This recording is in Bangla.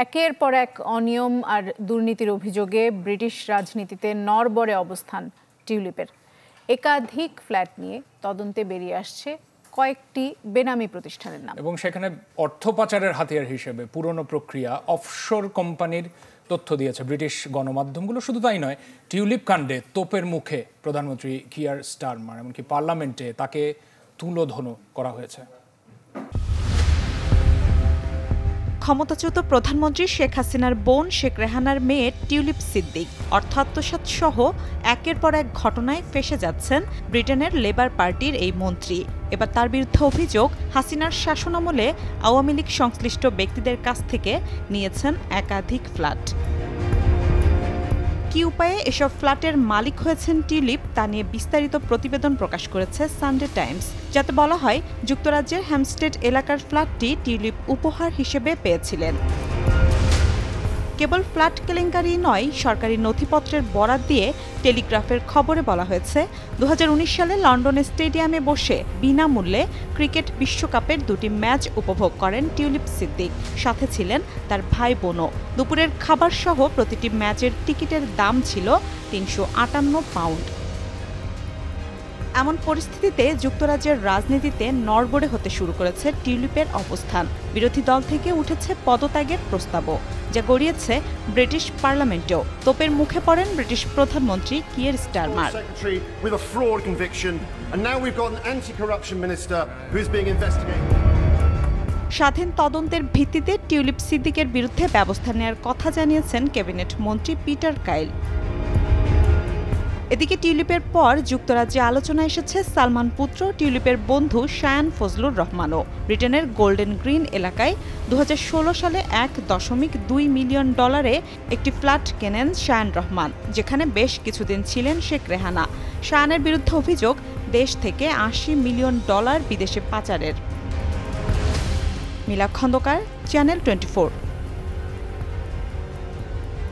একের পর এক অনিয়ম আর দুর্নীতির অভিযোগে ব্রিটিশ রাজনীতিতে নড়বড়ে অবস্থান টিউলিপের। একাধিক ফ্ল্যাট নিয়ে তদন্তে বেরিয়ে আসছে কয়েকটি বেনামি প্রতিষ্ঠানের নাম, এবং সেখানে অর্থ পাচারের হাতিয়ার হিসেবে পুরনো প্রক্রিয়া অফশোর কোম্পানির তথ্য দিয়েছে ব্রিটিশ গণমাধ্যমগুলো। শুধু তাই নয়, টিউলিপ কাণ্ডে তোপের মুখে প্রধানমন্ত্রী কিয়ার স্টারমার, এমনকি পার্লামেন্টে তাকে তুলোধনো করা হয়েছে। ক্ষমতাচ্যুত প্রধানমন্ত্রী শেখ হাসিনার বোন শেখ রেহানার মেয়ে টিউলিপ সিদ্দিক অর্থ আত্মসাৎ সহ একের পর এক ঘটনায় ফেঁসে যাচ্ছেন ব্রিটেনের লেবার পার্টির এই মন্ত্রী। এবার তার বিরুদ্ধে অভিযোগ, হাসিনার শাসনামলে আওয়ামী লীগ সংশ্লিষ্ট ব্যক্তিদের কাছ থেকে নিয়েছেন একাধিক ফ্ল্যাট। কি উপায়ে এসব ফ্ল্যাটের মালিক হয়েছেন টিউলিপ তা নিয়ে বিস্তারিত প্রতিবেদন প্রকাশ করেছে সানডে টাইমস, যাতে বলা হয় যুক্তরাজ্যের হ্যামস্টেড এলাকার ফ্ল্যাটটি টিউলিপ উপহার হিসেবে পেয়েছিলেন। কেবল ফ্ল্যাট কেলেঙ্কারি নয়, সরকারি নথিপত্রের বরাত দিয়ে টেলিগ্রাফের খবরে বলা হয়েছে 2019 সালে লন্ডনের স্টেডিয়ামে বসে বিনামূল্যে ক্রিকেট বিশ্বকাপের 2টি ম্যাচ উপভোগ করেন টিউলিপ সিদ্দিক। সাথে ছিলেন তার ভাই বোনও। দুপুরের খাবার সহ প্রতিটি ম্যাচের টিকিটের দাম ছিল 358 পাউন্ড। এমন পরিস্থিতিতে যুক্তরাজ্যের রাজনীতিতে নড়বড়ে হতে শুরু করেছে টিউলিপের অবস্থান। বিরোধী দল থেকে উঠেছে পদত্যাগের প্রস্তাবও, যা গড়িয়েছে ব্রিটিশ পার্লামেন্টেও। তোপের মুখে পড়েন ব্রিটিশ প্রধানমন্ত্রী কিয়ার স্টারমার। স্বাধীন তদন্তের ভিত্তিতে টিউলিপ সিদ্দিকের বিরুদ্ধে ব্যবস্থা নেওয়ার কথা জানিয়েছেন ক্যাবিনেট মন্ত্রী পিটার কাইল। এদিকে টিউলিপের পর যুক্তরাজ্যে আলোচনা এসেছে সালমান পুত্র টিউলিপের বন্ধু শায়ান ফজলুর রহমানও। ব্রিটেনের গোল্ডেন গ্রিন এলাকায় 2016 সালে $1.2 মিলিয়ন একটি ফ্ল্যাট কেনেন শায়ান রহমান, যেখানে বেশ কিছুদিন ছিলেন শেখ রেহানা। শায়ানের বিরুদ্ধে অভিযোগ, দেশ থেকে $80 মিলিয়ন বিদেশে পাচারের। মিলা খন্দকার, চ্যানেল 24।